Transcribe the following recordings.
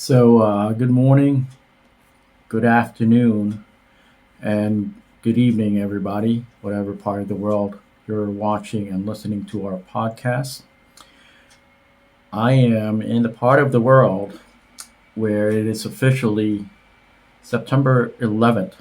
Good morning, good afternoon, and good evening, everybody, whatever part of the world you're watching and listening to our podcast. I am in the part of the world where it is officially September 11th,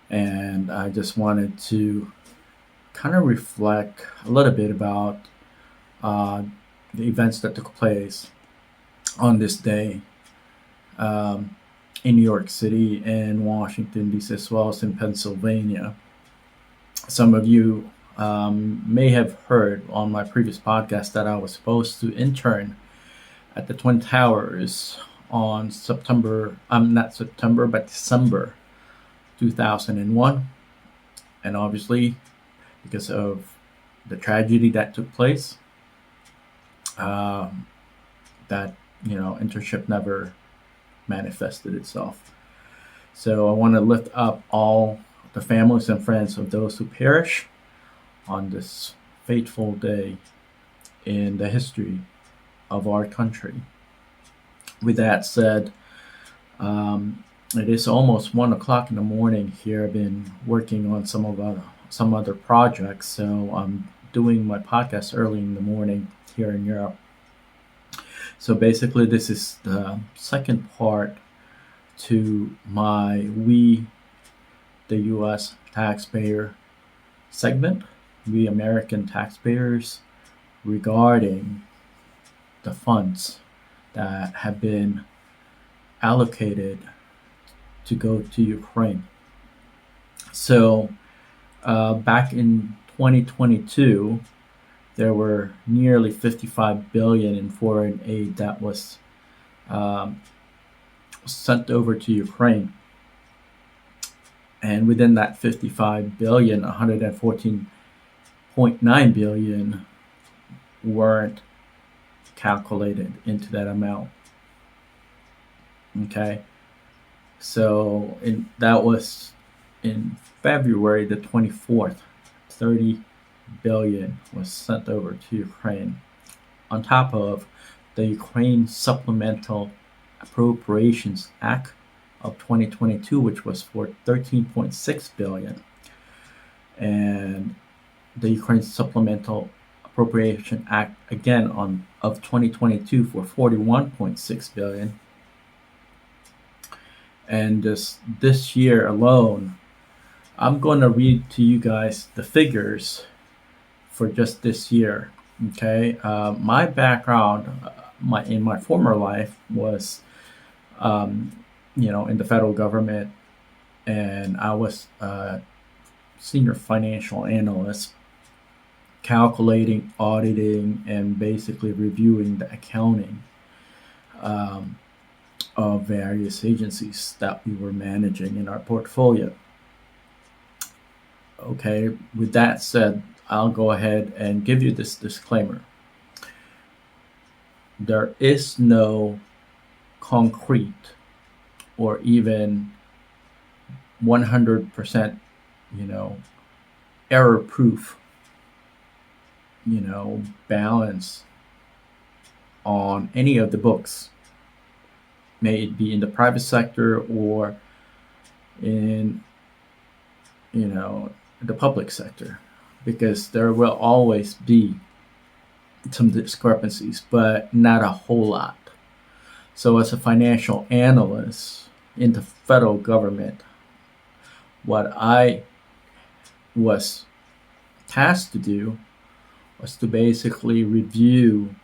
and I just wanted to kind of reflect a little bit about uh, the events that took place on this day. Um, in New York City and Washington, D.C., as well as in Pennsylvania. Some of you may have heard on my previous podcast that I was supposed to intern at the Twin Towers on not September, but December 2001. And obviously, because of the tragedy that took place, um, that, internship never manifested itself. So I want to lift up all the families and friends of those who perish on this fateful day in the history of our country. With that said, it is almost 1 o'clock in the morning here. I've been working on some other projects, so I'm doing my podcast early in the morning here in Europe. So basically, this is the second part to my We, the U.S. taxpayer segment, we American taxpayers, regarding the funds that have been allocated to go to Ukraine. So back in 2022, there were nearly 55 billion in foreign aid that was sent over to Ukraine. And within that 55 billion, 114.9 billion weren't calculated into that amount. Okay. So that was in February the 24th, 30 billion was sent over to Ukraine, on top of the Ukraine Supplemental Appropriations Act of 2022, which was for 13.6 billion, and the Ukraine Supplemental Appropriation Act again of 2022 for 41.6 billion. And this year alone, I'm going to read to you guys the figures for just this year. Okay, my background, in my former life was, in the federal government, and I was a senior financial analyst, calculating, auditing, and basically reviewing the accounting of various agencies that we were managing in our portfolio. Okay, with that said, I'll go ahead and give you this disclaimer. There is no concrete or even 100%, error-proof, balance on any of the books, may it be in the private sector or in, the public sector, because there will always be some discrepancies, but not a whole lot. So as a financial analyst in the federal government, what I was tasked to do was to basically review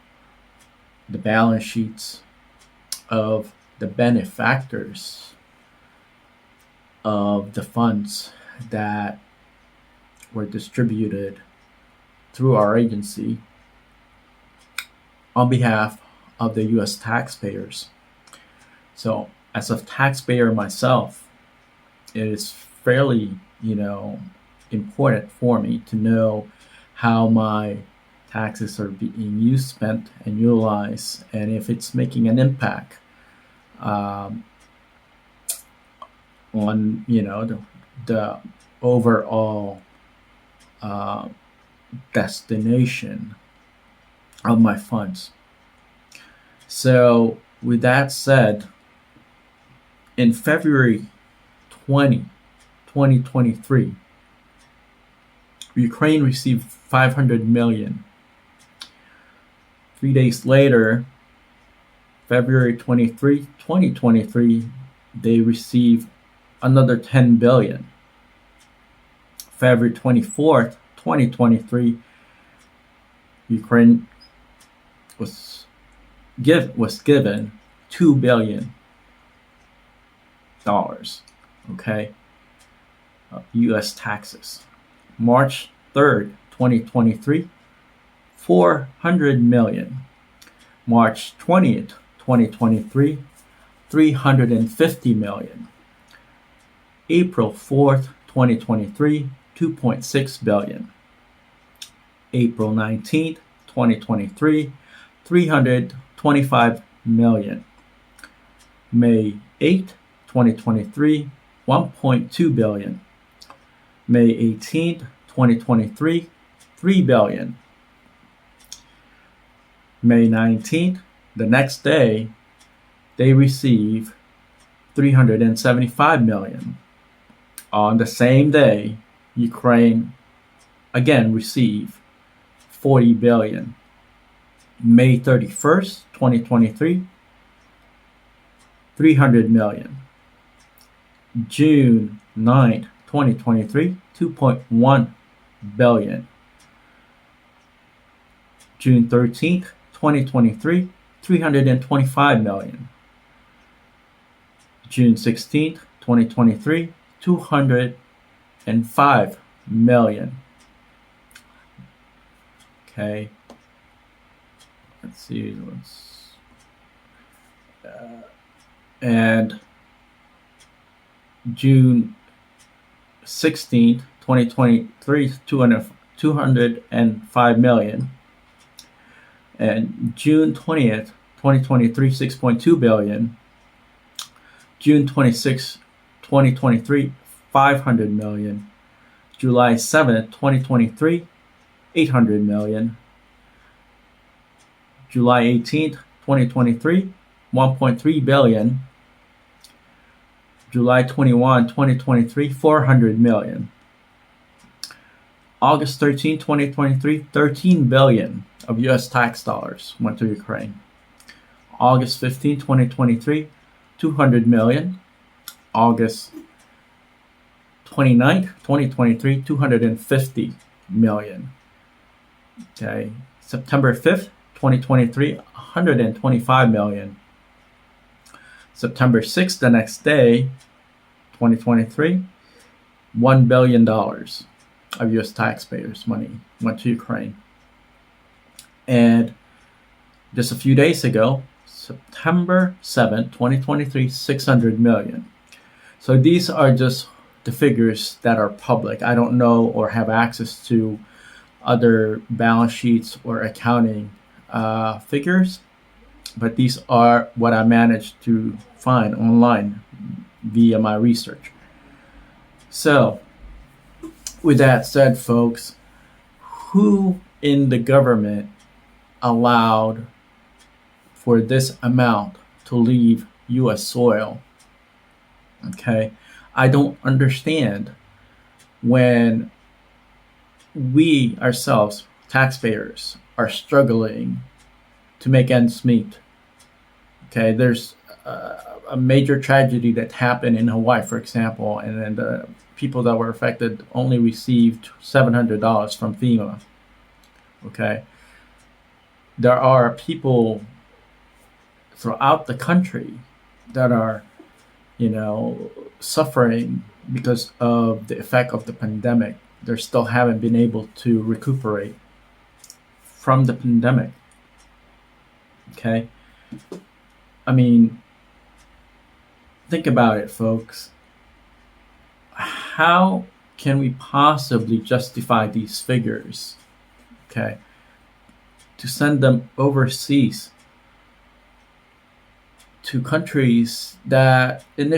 the balance sheets of the benefactors of the funds that were distributed through our agency on behalf of the U.S. taxpayers. So as a taxpayer myself, it is fairly, important for me to know how my taxes are being used, spent, and utilized, and if it's making an impact on, the overall destination of my funds. So, with that said, in February 2023, Ukraine received 500 million. 3 days later, February 2023, they received another 10 billion. February 24th, 2023, Ukraine was given $2 billion. Okay, U.S. taxes. March 3rd, 2023, 400 million. March 20th, 2023, 350 million. April 4th, 2023, 2.6 billion. April 19th, 2023, 325 million. May 8th, 2023, 1.2 billion. May 18th, 2023, 3 billion. May 19th, the next day, they receive 375 million. On the same day, Ukraine again received 40 billion. May 31st, 2023, 300 million. June 9th, 2023, 2.1 billion. June 13th, 2023, 325 million. June 16th, 2023, 205 million. Okay. Let's see. And June 16th, 2023, 205 million. And June 20th, 2023, 6.2 billion. June 26th, 2023, 500 million. July 7th, 2023, 800 million. July 18th, 2023, 1.3 billion. July 21, 2023, 400 million. August 13, 2023, 13 billion of US tax dollars went to Ukraine. August 15, 2023, 200 million. August 29th, 2023, 250 million. Okay. September 5th, 2023, 125 million. September 6th, the next day, 2023, $1 billion of US taxpayers' money went to Ukraine. And just a few days ago, September 7th, 2023, 600 million. So these are just the figures that are public. I don't know or have access to other balance sheets or accounting figures, but these are what I managed to find online via my research. So, with that said, folks, who in the government allowed for this amount to leave U.S. soil? Okay, I don't understand when we ourselves, taxpayers, are struggling to make ends meet. Okay, there's a major tragedy that happened in Hawaii, for example, and then the people that were affected only received $700 from FEMA. Okay, there are people throughout the country that are, suffering because of the effect of the pandemic. They still haven't been able to recuperate from the pandemic. Okay, I mean, think about it, folks. How can we possibly justify these figures, okay, to send them overseas to countries that